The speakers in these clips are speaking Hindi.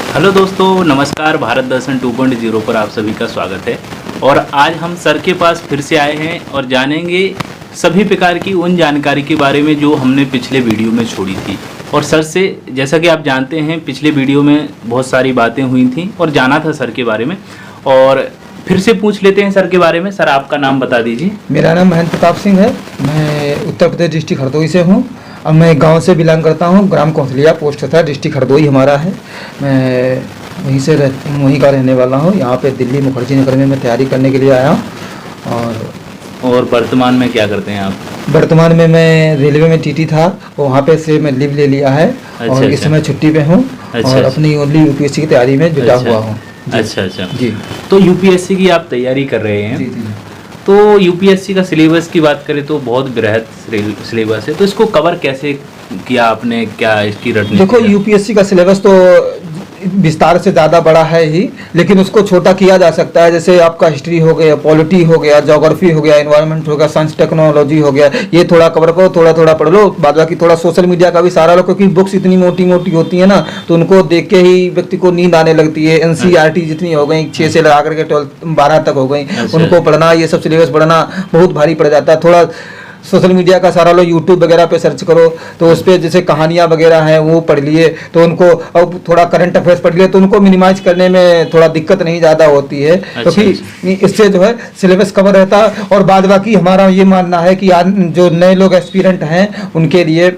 हेलो दोस्तों, नमस्कार। भारत दर्शन 2.0 पर आप सभी का स्वागत है। और आज हम सर के पास फिर से आए हैं और जानेंगे सभी प्रकार की उन जानकारी के बारे में जो हमने पिछले वीडियो में छोड़ी थी। और सर से, जैसा कि आप जानते हैं, पिछले वीडियो में बहुत सारी बातें हुई थी और जाना था सर के बारे में, और फिर से पूछ लेते हैं सर के बारे में। सर, आपका नाम बता दीजिए। मेरा नाम महेंद्र प्रताप सिंह है। मैं उत्तर प्रदेश डिस्ट्रिक्ट हरदोई से हूँ। अब मैं गांव से बिलोंग करता हूँ। ग्राम कौशलिया पोस्ट था, डिस्ट्रिक्ट हरदोई हमारा है। मैं वहीं का रहने वाला हूँ। यहाँ पे दिल्ली मुखर्जी नगर में मैं तैयारी करने के लिए आया हूँ। और वर्तमान में क्या करते हैं आप? वर्तमान में मैं रेलवे में टीटी था, वहाँ पे से मैं लीव ले लिया है। और इस समय छुट्टी पे हूँ और अपनी ओनली यूपीएससी की तैयारी में जुटा हुआ हूँ। अच्छा जी। तो यूपीएससी की आप तैयारी कर रहे हैं? जी। तो यूपीएससी का सिलेबस की बात करें तो बहुत बृहद सिलेबस है, तो इसको कवर कैसे किया आपने? क्या इसकी रणनीति? देखो, यूपीएससी का सिलेबस तो विस्तार से ज़्यादा बड़ा है ही, लेकिन उसको छोटा किया जा सकता है। जैसे आपका हिस्ट्री हो गया, पॉलिटी हो गया, ज्योग्राफी हो गया, एनवायरनमेंट हो गया, साइंस टेक्नोलॉजी हो गया, ये थोड़ा कवर करो, थोड़ा थोड़ा पढ़ लो। बाद बाकी थोड़ा सोशल मीडिया का भी सहारा लो, क्योंकि बुक्स इतनी मोटी मोटी होती है ना, तो उनको देख के ही व्यक्ति को नींद आने लगती है। एनसीईआरटी जितनी हो गई, 6 से लगा करके 12 तक हो गई, उनको पढ़ना, ये सब सिलेबस पढ़ना बहुत भारी पड़ जाता है। थोड़ा सोशल मीडिया का सारा लो, यूट्यूब वगैरह पे सर्च करो, तो उस पर जैसे कहानियाँ वगैरह हैं वो पढ़ लिए, तो उनको अब थोड़ा करंट अफेयर्स पढ़ लिए, तो उनको मिनिमाइज करने में थोड़ा दिक्कत नहीं ज़्यादा होती है, क्योंकि इससे जो है सिलेबस कवर रहता है। और बाद बाकी हमारा ये मानना है कि जो नए लोग एस्पिरेंट हैं उनके लिए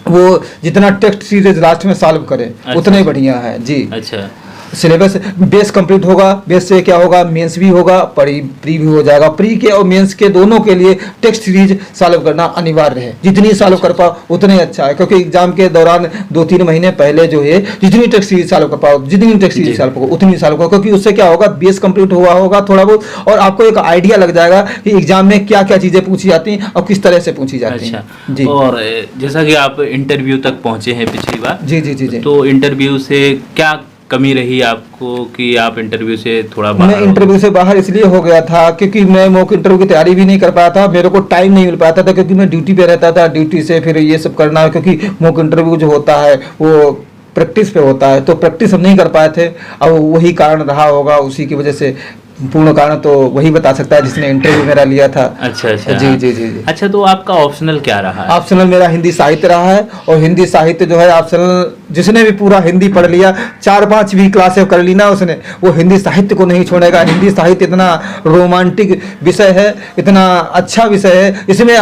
वो जितना टेक्स्ट सीरीज लास्ट में सॉल्व करें उतना ही बढ़िया है जी। अच्छा, सिलेबस बेस कंप्लीट होगा, बेस से क्या होगा, मेंस भी होगा, प्री भी हो जाएगा। प्री के और मेंस के दोनों के लिए टेक्स्ट सीरीज सॉल्व करना अनिवार्य है। जितनी सॉल्व कर पाओ उतने अच्छा है, क्योंकि एग्जाम के दौरान 2-3 महीने पहले जो है जितनी टेक्स्ट सीरीज सॉल्व कर पाओ, जितनी टेक्स्ट सीरीज सॉल्व करो उतनी सॉल्व करो, क्योंकि उससे क्या होगा, बेस कंप्लीट हुआ होगा थोड़ा बहुत, और आपको एक आइडिया लग जाएगा कि एग्जाम में क्या क्या चीजें पूछी जाती हैं और किस तरह से पूछी जाती हैं जी। और जैसा कि आप इंटरव्यू तक पहुंचे हैं पिछली बार, जी जी जी जी, तो इंटरव्यू से क्या कमी रही आपको कि आप इंटरव्यू से थोड़ा बाहर? मैं इंटरव्यू से बाहर इसलिए हो गया था क्योंकि मैं मॉक इंटरव्यू की तैयारी भी नहीं कर पाया था। मेरे को टाइम नहीं मिल पाता था, क्योंकि मैं ड्यूटी पे रहता था। ड्यूटी से फिर ये सब करना, क्योंकि मॉक इंटरव्यू जो होता है वो प्रैक्टिस पे होता है, तो प्रैक्टिस हम नहीं कर पाए थे। अब वही कारण रहा होगा, उसी की वजह से। पूर्ण कारण तो वही बता सकता है जिसने इंटरव्यू मेरा लिया था। अच्छा जी जी जी जी। अच्छा, तो आपका ऑप्शनल क्या रहा है? ऑप्शनल मेरा हिंदी साहित्य रहा है, और हिंदी साहित्य जो है ऑप्शनल जिसने भी पूरा हिंदी पढ़ लिया, 4-5 भी क्लासें कर ली ना उसने, वो हिंदी साहित्य को नहीं छोड़ेगा। हिंदी साहित्य इतना रोमांटिक विषय है, इतना अच्छा विषय है। इसमें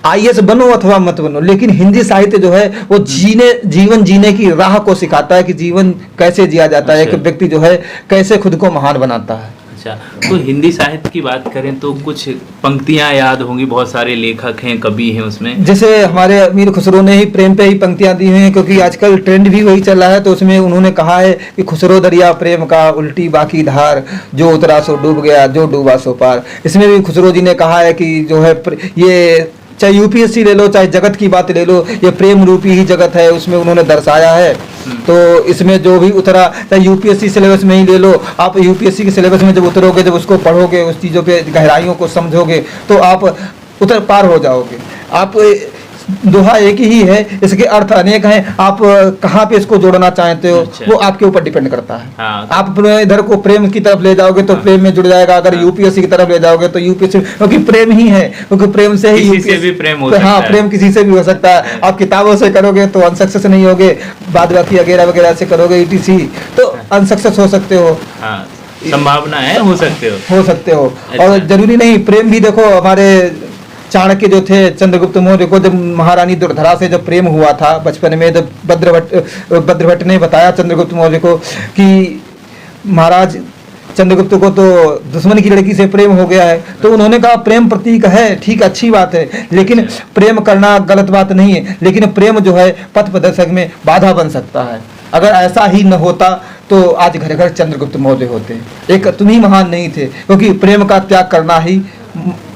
आईएएस बनो अथवा मत बनो, लेकिन हिंदी साहित्य जो है वो जीवन जीने की राह को सिखाता है कि जीवन कैसे जिया जाता है, एक व्यक्ति जो है कैसे खुद को महान बनाता है। अच्छा, तो हिंदी साहित्य की बात करें तो कुछ पंक्तियां याद होंगी, बहुत सारे लेखक हैं, कवि हैं उसमें। जैसे हमारे अमीर खुसरो ने ही प्रेम पे ही पंक्तियां दी हैं, क्योंकि आजकल ट्रेंड भी वही चल रहा है। तो उसमें उन्होंने कहा है कि खुसरो दरिया प्रेम का उल्टी बाकी धार, जो उतरा सो डूब गया, जो डूबा सो पार। इसमें भी खुसरो जी ने कहा है कि जो है ये, चाहे यूपीएससी ले लो, चाहे जगत की बात ले लो, ये प्रेम रूपी ही जगत है, उसमें उन्होंने दर्शाया है। तो इसमें जो भी उतरा, चाहे यूपीएससी सिलेबस में ही ले लो, आप यूपीएससी के सिलेबस में जब उतरोगे, जब उसको पढ़ोगे, उस चीज़ों पे गहराइयों को समझोगे, तो आप उतर पार हो जाओगे। आप दोहा एक ही है, इसके अर्थ अनेक हैं। आप कहाँ पे इसको जोड़ना चाहते हो वो आपके ऊपर डिपेंड करता है। आप इधर को प्रेम की तरफ ले जाओगे तो प्रेम में जुड़ जाएगा, अगर यूपीएससी की तरफ ले जाओगे तो यूपीएससी, क्योंकि प्रेम ही है, क्योंकि प्रेम से ही किसी से भी प्रेम हो सकता है। हाँ, प्रेम किसी से भी हो सकता है। आप किताबों से करोगे तो अनसक्सेस नहीं होगे, बाद बाकी वगैरह वगैरह से करोगे ETC तो अनसक्सेस हो सकते हो। संभावना है, हो सकते हो। और जरूरी नहीं, प्रेम भी देखो, हमारे चाणक्य जो थे, चंद्रगुप्त मौर्य को जब महारानी दुर्धरा से जब प्रेम हुआ था बचपन में, जब भद्रभट्ट ने बताया चंद्रगुप्त मौर्य को कि महाराज चंद्रगुप्त को तो दुश्मन की लड़की से प्रेम हो गया है, तो उन्होंने कहा प्रेम प्रतीक है, ठीक, अच्छी बात है, लेकिन प्रेम करना गलत बात नहीं है, लेकिन प्रेम जो है पथ प्रदर्शक में बाधा बन सकता है। अगर ऐसा ही न होता तो आज घर घर चंद्रगुप्त मौर्य होते। एक तुम ही महान नहीं थे, क्योंकि प्रेम का त्याग करना ही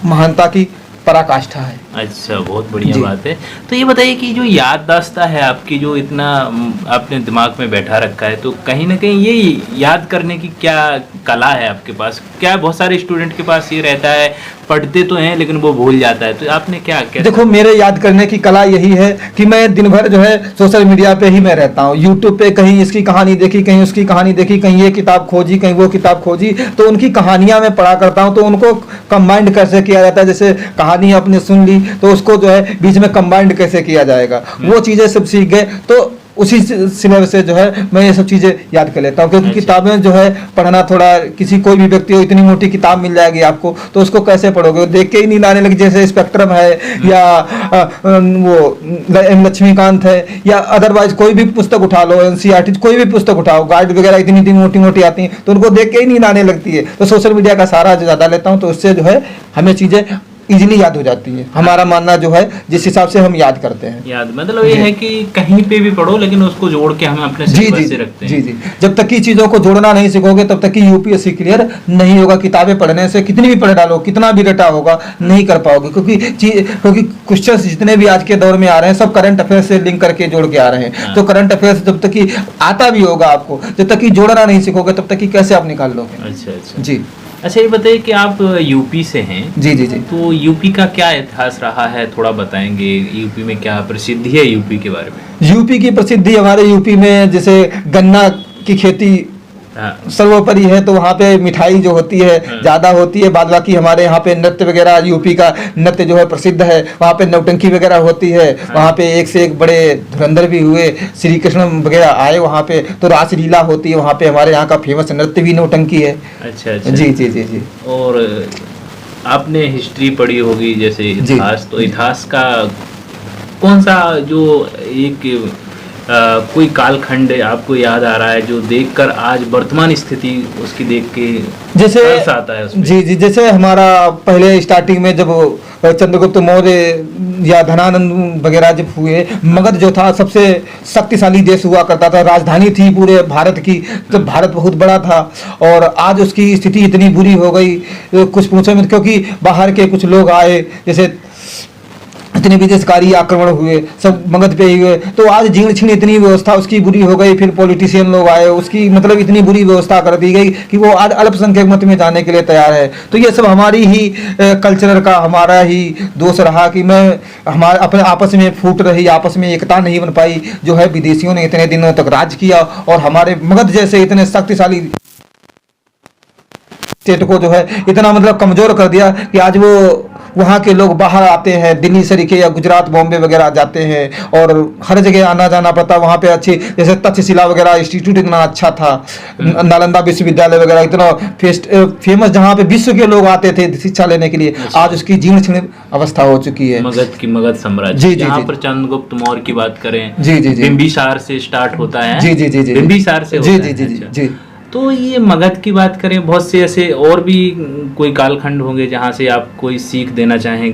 महानता की पराकाष्ठा है। अच्छा, बहुत बढ़िया बात है। तो ये बताइए कि जो याददाश्त है आपकी, जो इतना आपने दिमाग में बैठा रखा है, तो कहीं ना कहीं ये याद करने की क्या कला है आपके पास? क्या बहुत सारे स्टूडेंट के पास ये रहता है, पढ़ते तो हैं लेकिन वो भूल जाता है, तो आपने क्या देखो, मेरे याद करने की कला यही है कि मैं दिन भर जो है सोशल मीडिया पे ही मैं रहता हूँ। यूट्यूब पे कहीं इसकी कहानी देखी, कहीं उसकी कहानी देखी, कहीं ये किताब खोजी, कहीं वो किताब खोजी, तो उनकी कहानियां मैं पढ़ा करता हूँ। तो उनको कंबाइंड कैसे किया जाता है, जैसे कहानी आपने सुन ली तो उसको जो है बीच में कंबाइंड कैसे किया जाएगा, वो चीज़ें सब सीख गए। तो उसी सिलेबस से जो है मैं ये सब चीज़ें याद कर लेता हूँ, क्योंकि किताबें जो है पढ़ना थोड़ा, किसी कोई भी व्यक्ति हो, इतनी मोटी किताब मिल जाएगी आपको तो उसको कैसे पढ़ोगे, देख के ही नींद आने लगी। जैसे स्पेक्ट्रम है या वो एम लक्ष्मीकांत है या अदरवाइज कोई भी पुस्तक उठा लो, एनसीईआरटी कोई भी पुस्तक उठाओ, गाइड वगैरह इतनी इतनी मोटी मोटी आती हैं, तो उनको देख के ही नींद आने लगती है। तो सोशल मीडिया का सारा जो ज़्यादा लेता हूँ तो उससे जो है हमें चीज़ें इजीली याद हो जाती है। हमारा मानना जो है जिस हिसाब से हम याद करते हैं, याद मतलब ये है कि कहीं पे भी पढ़ो लेकिन उसको जोड़ के हम अपने सिलेबस से रखते हैं। जी, जब तक की चीज़ों को जोड़ना नहीं सीखोगे तब तक की यूपीएससी क्लियर नहीं होगा। किताबें पढ़ने से कितनी भी पढ़ डालो, कितना भी रटा होगा, नहीं कर पाओगे, क्योंकि क्वेश्चन जितने भी आज के दौर में आ रहे हैं सब करंट अफेयर्स से लिंक करके जोड़ के आ रहे हैं। तो करंट अफेयर्स जब तक की आता भी होगा आपको, जब तक की जोड़ना नहीं सीखोगे तब तक की कैसे आप निकाल लोगे। अच्छा जी। अच्छा, ये बताइए कि आप यूपी से हैं। जी। तो यूपी का क्या इतिहास रहा है, थोड़ा बताएंगे? यूपी में क्या प्रसिद्धि है यूपी के बारे में? यूपी की प्रसिद्धि, हमारे यूपी में जैसे गन्ना की खेती सर्वोपरि है, तो वहाँ पे मिठाई जो होती है ज़्यादा होती है। बाद बाकी हमारे यहाँ पे नृत्य वगैरह, यूपी का नृत्य जो है प्रसिद्ध है। वहाँ पे नौटंकी वगैरह होती है। वहाँ पे एक से एक बड़े धुरंधर भी हुए, श्री कृष्ण वगैरह आए वहाँ पे, तो रासलीला होती है वहाँ पे। हमारे यहाँ का फेमस नृत्य भी नौटंकी है। अच्छा। जी। और आपने हिस्ट्री पढ़ी होगी, जैसे इतिहास, तो इतिहास का कौन सा जो एक कोई कालखंड आपको याद आ रहा है जो देखकर आज वर्तमान स्थिति उसकी देख के जैसे आता है उसमें? जी, जैसे हमारा पहले स्टार्टिंग में जब चंद्रगुप्त मौर्य या धनानंद वगैरह जब हुए, मगध जो था सबसे शक्तिशाली देश हुआ करता था, राजधानी थी पूरे भारत की, तो भारत बहुत बड़ा था। और आज उसकी स्थिति इतनी बुरी हो गई कुछ पूछो मत, क्योंकि बाहर के कुछ लोग आए, जैसे इतने विदेशकारी आक्रमण हुए, सब मगध पे ही हुए, तो आज जीर्ण छीण इतनी व्यवस्था उसकी बुरी हो गई। फिर पॉलिटिशियन लोग आए, उसकी मतलब इतनी बुरी व्यवस्था कर दी गई कि वो आज अल्पसंख्यक मत में जाने के लिए तैयार है। तो ये सब हमारी ही कल्चर का, हमारा ही दोष रहा कि हमारे अपने आपस में फूट रही, आपस में एकता नहीं बन पाई, जो है विदेशियों ने इतने दिनों तक राज किया और हमारे मगध जैसे इतने शक्तिशाली स्टेट को जो है इतना मतलब कमजोर कर दिया कि आज वो वहाँ के लोग बाहर आते हैं, दिल्ली सरीखे या गुजरात बॉम्बे वगैरह जाते हैं और हर जगह आना जाना पड़ता। वहाँ पे अच्छी जैसे तक्षशिला वगैरह इंस्टीट्यूट इतना अच्छा था, नालंदा विश्वविद्यालय वगैरह इतना फेमस, जहाँ पे विश्व के लोग आते थे शिक्षा लेने के लिए, आज उसकी जीर्ण छीर्ण अवस्था हो चुकी है। मगध साम्राज्य, यहाँ पर चंद्रगुप्त मौर्य की बात करें, जी, बिंबिसार से स्टार्ट होता है। जी, बिंबिसार से जी। तो ये मगध की बात करें, बहुत से ऐसे और भी कोई कालखंड होंगे जहाँ से आप कोई सीख देना चाहें?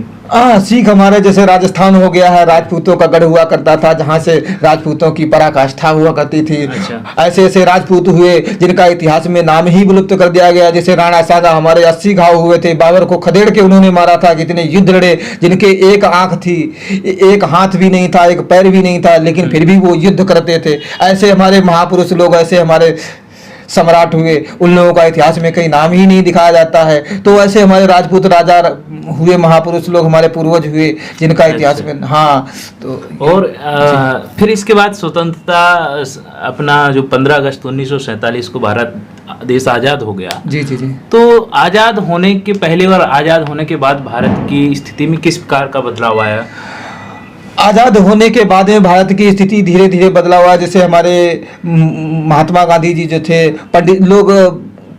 सीख हमारे जैसे राजस्थान हो गया है, राजपूतों का गढ़ हुआ करता था, जहाँ से राजपूतों की पराकाष्ठा हुआ करती थी। अच्छा। ऐसे ऐसे राजपूत हुए जिनका इतिहास में नाम ही विलुप्त कर दिया गया। जैसे राणा सागा, हमारे 80 घाव हुए थे, बाबर को खदेड़ के उन्होंने मारा था। कितने युद्ध लड़े, जिनके एक आंख थी, एक हाथ भी नहीं था, एक पैर भी नहीं था, लेकिन फिर भी वो युद्ध करते थे। ऐसे हमारे महापुरुष लोग, ऐसे हमारे सम्राट हुए, उन लोगों का इतिहास में कहीं नाम ही नहीं दिखाया जाता है। तो ऐसे हमारे राजपूत राजा हुए, महापुरुष लोग हमारे पूर्वज हुए जिनका इतिहास में। हाँ, तो और फिर इसके बाद स्वतंत्रता, अपना जो 15 अगस्त 1947 को भारत देश आज़ाद हो गया। जी। तो आज़ाद होने के पहले और आज़ाद होने के बाद भारत की स्थिति में किस प्रकार का बदलाव आया? आज़ाद होने के बाद में भारत की स्थिति धीरे धीरे बदलाव हुआ। जैसे हमारे महात्मा गांधी जी जो थे, पंडित लोग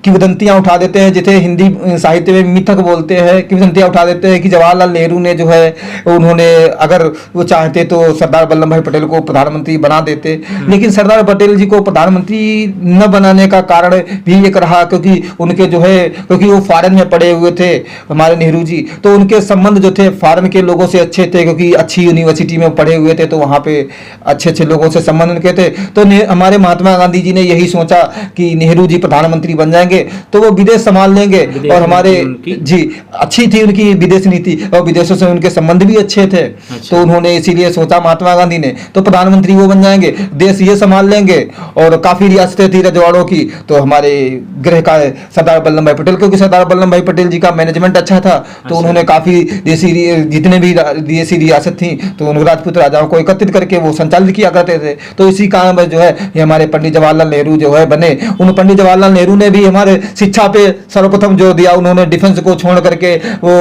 किंवदंतियाँ उठा देते हैं, जैसे हिंदी साहित्य में मिथक बोलते हैं, किंवदंतियाँ उठा देते हैं कि जवाहरलाल नेहरू ने जो है, उन्होंने अगर वो चाहते तो सरदार वल्लभ भाई पटेल को प्रधानमंत्री बना देते। लेकिन सरदार पटेल जी को प्रधानमंत्री न बनाने का कारण भी एक रहा क्योंकि उनके जो है, क्योंकि वो फॉरेन में पढ़े हुए थे हमारे नेहरू जी, तो उनके संबंध जो थे फॉरेन के लोगों से अच्छे थे, क्योंकि अच्छी यूनिवर्सिटी में पढ़े हुए थे, तो वहाँ पे अच्छे अच्छे लोगों से संबंध उनके थे। तो हमारे महात्मा गांधी जी ने यही सोचा कि नेहरू जी प्रधानमंत्री बन जाएंगे, जाएंगे तो वो विदेश संभाल लेंगे। विदेश और हमारे नीति उनकी? जी अच्छी थी उनकी विदेश नीति, और विदेशों से उनके संबंध भी अच्छे थे। तो उन्होंने इसीलिए सोचा महात्मा गांधी ने, तो प्रधानमंत्री वो बन जाएंगे, देश ये संभाल लेंगे। और काफी रियासतें थी रजवाड़ों की, तो हमारे गृह का सरदार वल्लभ भाई पटेल, क्योंकि सरदार वल्लभ भाई पटेल जी का मैनेजमेंट अच्छा था, तो उन्होंने काफी देसी जितने भी देसी रियासत थी तो उन राजपूत राजाओं को एकत्रित करके वो संचालित किया करते थे। तो इसी कारण जो है ये हमारे पंडित जवाहरलाल नेहरू जो है बने। उन पंडित जवाहरलाल नेहरू ने भी हमारे शिक्षा पे सर्वप्रथम जोर दिया। उन्होंने डिफेंस को छोड़ करके वो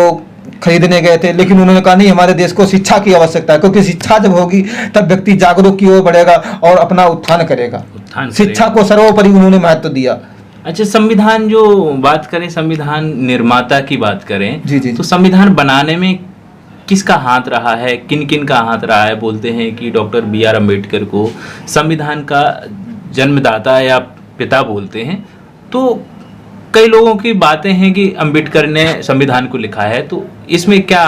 खरीदने गए थे, लेकिन उन्होंने कहा नहीं, हमारे देश को शिक्षा की आवश्यकता है, क्योंकि शिक्षा जब होगी तब व्यक्ति जागरूक की ओर बढ़ेगा और अपना उत्थान करेगा। शिक्षा को सर्वोपरि उन्होंने महत्व दिया। अच्छा, संविधान जो बात करें, संविधान निर्माता की बात करें, जी, जी, तो संविधान बनाने में किसका हाथ रहा है, किन किन का हाथ रहा है? बोलते हैं कि डॉक्टर BR अम्बेडकर को संविधान का जन्मदाता या पिता बोलते हैं, तो कई लोगों की बातें हैं कि अम्बेडकर ने संविधान को लिखा है, तो इसमें क्या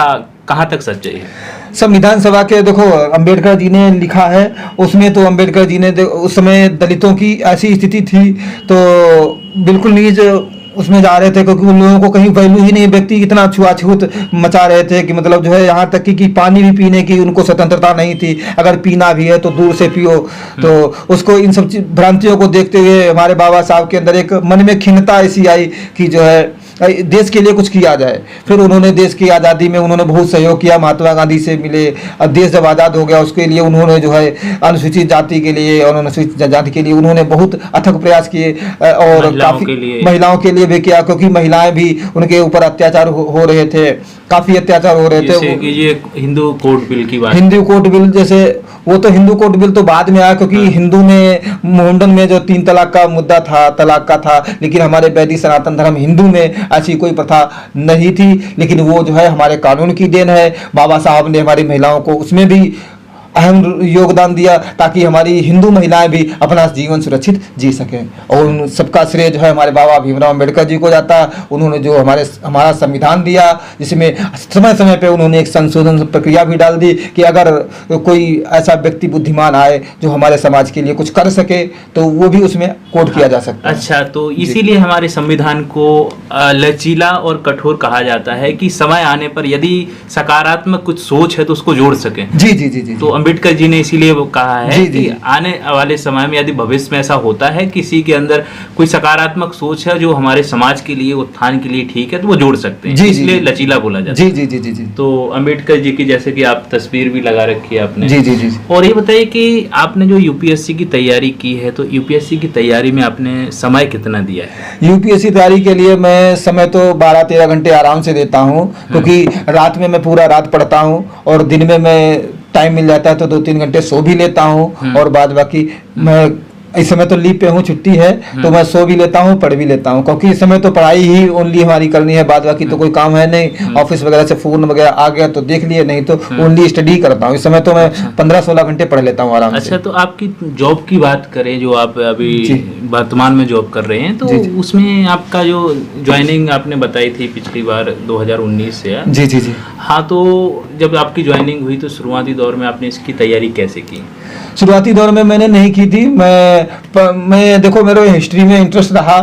कहाँ तक सच्चाई है? संविधान सभा के देखो अंबेडकर जी ने लिखा है, उसमें तो अंबेडकर जी ने उस समय दलितों की ऐसी स्थिति थी तो बिल्कुल नीच उसमें जा रहे थे, क्योंकि उन लोगों को कहीं वैल्यू ही नहीं, व्यक्ति इतना छुआछूत मचा रहे थे कि मतलब जो है यहाँ तक कि पानी भी पीने की उनको स्वतंत्रता नहीं थी। अगर पीना भी है तो दूर से पियो। तो उसको इन सब भ्रांतियों को देखते हुए हमारे बाबा साहब के अंदर एक मन में खिन्नता ऐसी आई कि जो है देश के लिए कुछ किया जाए। फिर उन्होंने देश की आज़ादी में उन्होंने बहुत सहयोग किया, महात्मा गांधी से मिले। अब देश जब आज़ाद हो गया उसके लिए उन्होंने जो है अनुसूचित जाति के लिए और अनुसूचित जनजाति के लिए उन्होंने बहुत अथक प्रयास किए, और काफी महिलाओं के लिए भी किया, क्योंकि महिलाएं भी उनके ऊपर अत्याचार हो रहे थे, काफी अत्याचार हो रहे थे। ये हिंदू कोड बिल की बात, हिंदू कोड बिल, जैसे वो तो हिंदू कोड बिल तो बाद में आया, क्योंकि हिंदू में मुंडन में जो 3 तलाक का मुद्दा था, तलाक का था, लेकिन हमारे वैदिक सनातन धर्म हिंदू में ऐसी कोई प्रथा नहीं थी। लेकिन वो जो है हमारे कानून की देन है। बाबा साहब ने हमारी महिलाओं को उसमें भी अहम योगदान दिया, ताकि हमारी हिंदू महिलाएं भी अपना जीवन सुरक्षित जी सकें। और उन सबका श्रेय जो है हमारे बाबा भीमराव अम्बेडकर जी को जाता है। उन्होंने जो हमारा संविधान दिया, जिसमें समय समय पे उन्होंने एक संशोधन प्रक्रिया भी डाल दी कि अगर कोई ऐसा व्यक्ति बुद्धिमान आए जो हमारे समाज के लिए कुछ कर सके तो वो भी उसमें कोड किया जा सकता है। अच्छा, तो इसीलिए हमारे संविधान को लचीला और कठोर कहा जाता है कि समय आने पर यदि सकारात्मक कुछ सोच है तो उसको जोड़ सके। जी जी जी जी। तो अम्बेडकर जी ने इसीलिए वो कहा है कि आने वाले समय में यदि भविष्य में ऐसा होता है, किसी के अंदर कोई सकारात्मक सोच है जो हमारे समाज के लिए, उत्थान के लिए ठीक है, तो वो जोड़ सकते हैं। इसलिए लचीला बोला जाता है। जी जी जी जी। तो अम्बेडकर जी की जैसे कि आप तस्वीर भी लगा रखी है आपने। जी जी जी। और ये बताइए कि आपने जो यूपीएससी की तैयारी की है, तो यूपीएससी की तैयारी में आपने समय कितना दिया है? यूपीएससी तैयारी के लिए मैं समय तो 12-13 घंटे आराम से देता हूँ, क्योंकि रात में मैं पूरा रात पढ़ता हूँ और दिन में मैं टाइम मिल जाता है तो 2-3 घंटे सो भी लेता हूँ। और बाद बाकी मैं इस समय तो लीव पे हूँ, छुट्टी है, तो मैं सो भी लेता हूँ, पढ़ भी लेता हूँ, क्योंकि इस समय तो पढ़ाई ही ओनली हमारी करनी है। बाद बाकी तो कोई काम है नहीं। ऑफिस वगैरह से फोन वगैरह आ गया तो देख लिए, नहीं तो ओनली स्टडी करता हूँ। इस समय तो मैं 15-16 घंटे पढ़ लेता हूँ आराम से। अच्छा, तो आपकी जॉब की बात करें, जो आप अभी वर्तमान में जॉब कर रहे हैं, तो उसमें आपका जो ज्वाइनिंग आपने बताई थी पिछली बार 2019 से। जी जी जी। हाँ, तो जब आपकी ज्वाइनिंग हुई तो शुरुआती दौर में आपने इसकी तैयारी कैसे की? शुरुआती दौर में मैंने नहीं की थी। मैं देखो मेरे हिस्ट्री में इंटरेस्ट रहा,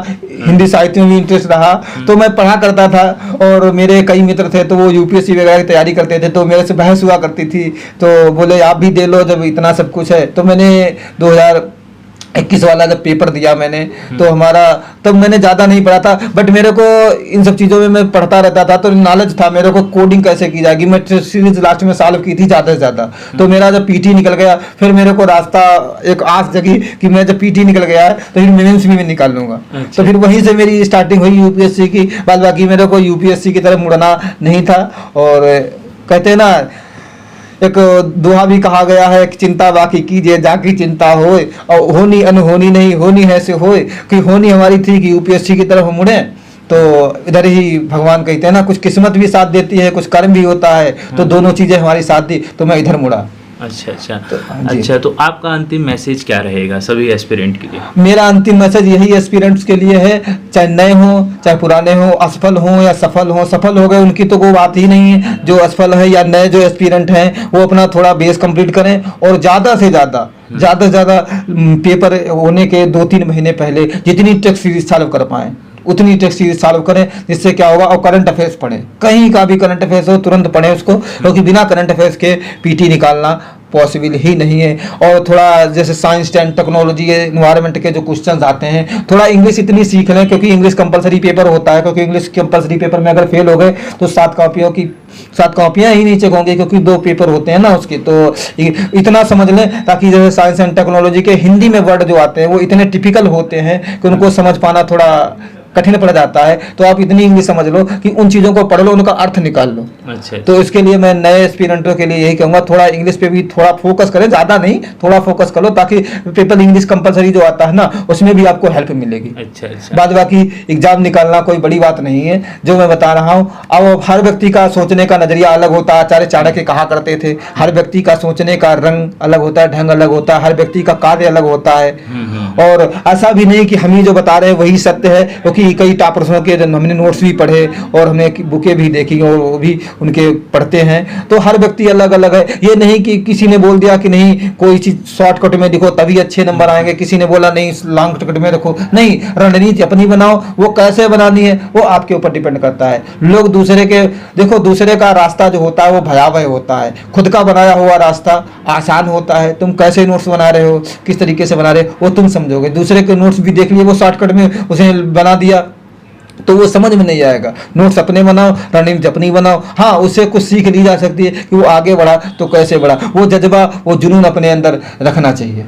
हिंदी साहित्य में भी इंटरेस्ट रहा, तो मैं पढ़ा करता था। और मेरे कई मित्र थे तो वो यूपीएससी वगैरह की तैयारी करते थे, तो मेरे से बहस हुआ करती थी, तो बोले आप भी दे लो जब इतना सब कुछ है। तो मैंने 2021 वाला जब पेपर दिया मैंने, तो हमारा तब मैंने ज़्यादा नहीं पढ़ा था, बट मेरे को इन सब चीज़ों में मैं पढ़ता रहता था, तो नॉलेज था मेरे को कोडिंग कैसे की जाएगी। मैं सीरीज लास्ट में सॉल्व की थी ज़्यादा से ज़्यादा। तो मेरा जब पीटी निकल गया, फिर मेरे को रास्ता एक आस जगी कि मैं जब पीटी निकल गया है तो फिर मेंस भी मैं निकाल लूंगा। तो फिर वहीं से मेरी स्टार्टिंग हुई यूपीएससी की। बाद बाकी मेरे को यूपीएससी की तरफ मुड़ना नहीं था। और कहते हैं ना, एक दोहा भी कहा गया है कि चिंता बाकी कीजिए जाकी चिंता होए, और होनी अनहोनी नहीं होनी है से होए। कि होनी हमारी थी कि यूपीएससी की तरफ मुड़े, तो इधर ही भगवान कहते हैं ना, कुछ किस्मत भी साथ देती है, कुछ कर्म भी होता है, तो दोनों चीजें हमारी साथ दी, तो मैं इधर मुड़ा। अच्छा अच्छा। अच्छा, तो आपका अंतिम मैसेज क्या रहेगा सभी एस्पिरेंट के लिए? मेरा अंतिम मैसेज यही एस्पिरेंट्स के लिए है, चाहे नए हो चाहे पुराने हो, असफल हो या सफल हो। सफल हो गए उनकी तो कोई बात ही नहीं है, जो असफल है या नए जो एस्पिरेंट हैं वो अपना थोड़ा बेस कंप्लीट करें, और ज़्यादा से ज़्यादा पेपर होने के 2-3 महीने पहले जितनी टेस्ट सीरीज सॉल्व कर पाएं उतनी टेस्ट सीरीज सॉल्व करें, जिससे क्या होगा, और करंट अफेयर्स पढ़ें, कहीं का भी करंट अफेयर्स हो तुरंत पढ़ें उसको, क्योंकि बिना करंट अफेयर्स के पीटी निकालना पॉसिबल ही नहीं है। और थोड़ा जैसे साइंस एंड टेक्नोलॉजी एनवायरनमेंट के जो क्वेश्चंस आते हैं, थोड़ा इंग्लिश इतनी सीख लें, क्योंकि इंग्लिश कंपलसरी पेपर होता है, क्योंकि इंग्लिश कंपलसरी पेपर में अगर फेल हो गए तो 7 कॉपियां ही नीचे होंगी, क्योंकि 2 पेपर होते हैं ना उसके। तो इतना समझ लें, ताकि जैसे साइंस एंड टेक्नोलॉजी के हिंदी में वर्ड जो आते हैं वो इतने टिपिकल होते हैं कि उनको समझ पाना थोड़ा कठिन पड़ जाता है। तो आप इतनी इंग्लिश समझ लो कि उन चीज़ों को पढ़ लो, उनका अर्थ निकाल लो। अच्छा। तो इसके लिए मैं नए एस्पिरेंटों के लिए यही कहूँगा, थोड़ा इंग्लिश पे भी थोड़ा फोकस करें, ज़्यादा नहीं, थोड़ा फोकस करो, ताकि पेपर इंग्लिश कंपलसरी जो आता है ना उसमें भी आपको हेल्प मिलेगी। अच्छा अच्छा। बाद बाकी एग्जाम निकालना कोई बड़ी बात नहीं है, जो मैं बता रहा हूँ। अब हर व्यक्ति का सोचने का नजरिया अलग होता है, आचार्य चाणक्य कहा करते थे, हर व्यक्ति का सोचने का रंग अलग होता है, ढंग अलग होता है, हर व्यक्ति का कार्य अलग होता है। और ऐसा भी नहीं कि हम ही जो बता रहे हैं वही सत्य है, क्योंकि कई टॉपर्स के हमने नोट्स भी पढ़े और हमने बुकें भी देखी और वो भी उनके पढ़ते हैं। तो हर व्यक्ति अलग अलग है, ये नहीं कि किसी ने बोल दिया कि नहीं कोई चीज शॉर्टकट में देखो तभी अच्छे नंबर आएंगे, किसी ने बोला नहीं लॉन्ग कट में देखो, नहीं, रणनीति अपनी बनाओ, वो कैसे बनानी है वो आपके ऊपर डिपेंड करता है। लोग दूसरे के देखो, दूसरे का रास्ता जो होता है वो भयावह होता है, खुद का बनाया हुआ रास्ता आसान होता है। तुम कैसे नोट्स बना रहे हो, किस तरीके से बना रहे हो वो तुम समझोगे, दूसरे के नोट्स भी देख लिए वो शॉर्टकट में उसे बना दिया तो वो समझ में नहीं आएगा। नोट्स अपने बनाओ, रणनीति अपनी बनाओ। हाँ, उससे कुछ सीख ली जा सकती है कि वो आगे बढ़ा तो कैसे बढ़ा, वो जज्बा वो जुनून अपने अंदर रखना चाहिए।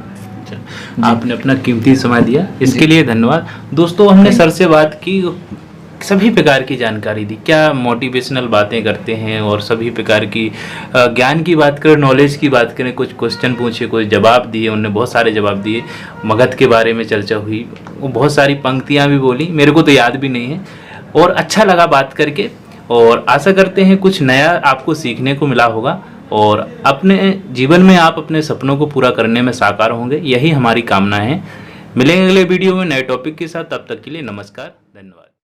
आपने अपना कीमती समय दिया, इसके लिए धन्यवाद। दोस्तों, हमने सर से बात की, सभी प्रकार की जानकारी दी, क्या मोटिवेशनल बातें करते हैं और सभी प्रकार की ज्ञान की बात करें, नॉलेज की बात करें, कुछ क्वेश्चन पूछे, कुछ जवाब दिए, उनने बहुत सारे जवाब दिए। मगध के बारे में चर्चा हुई, वो बहुत सारी पंक्तियां भी बोली, मेरे को तो याद भी नहीं है, और अच्छा लगा बात करके। और आशा करते हैं कुछ नया आपको सीखने को मिला होगा और अपने जीवन में आप अपने सपनों को पूरा करने में साकार होंगे, यही हमारी कामना है। मिलेंगे अगले वीडियो में नए टॉपिक के साथ, तब तक के लिए नमस्कार, धन्यवाद।